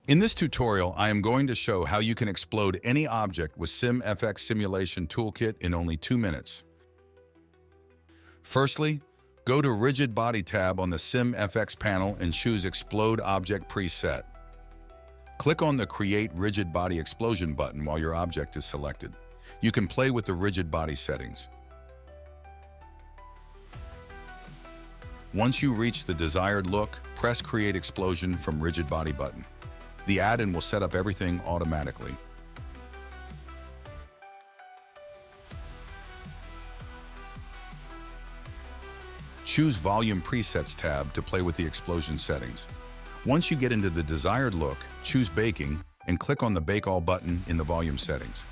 In this tutorial, I am going to show how you can explode any object with SimFX Simulation Toolkit in only 2 minutes. Firstly, go to Rigid Body tab on the SimFX panel and choose Explode Object Preset. Click on the Create Rigid Body Explosion button while your object is selected. You can play with the rigid body settings. Once you reach the desired look, press Create Explosion from Rigid Body button. The add-in will set up everything automatically. Choose Volume Presets tab to play with the explosion settings. Once you get into the desired look, choose Baking and click on the Bake All button in the volume settings.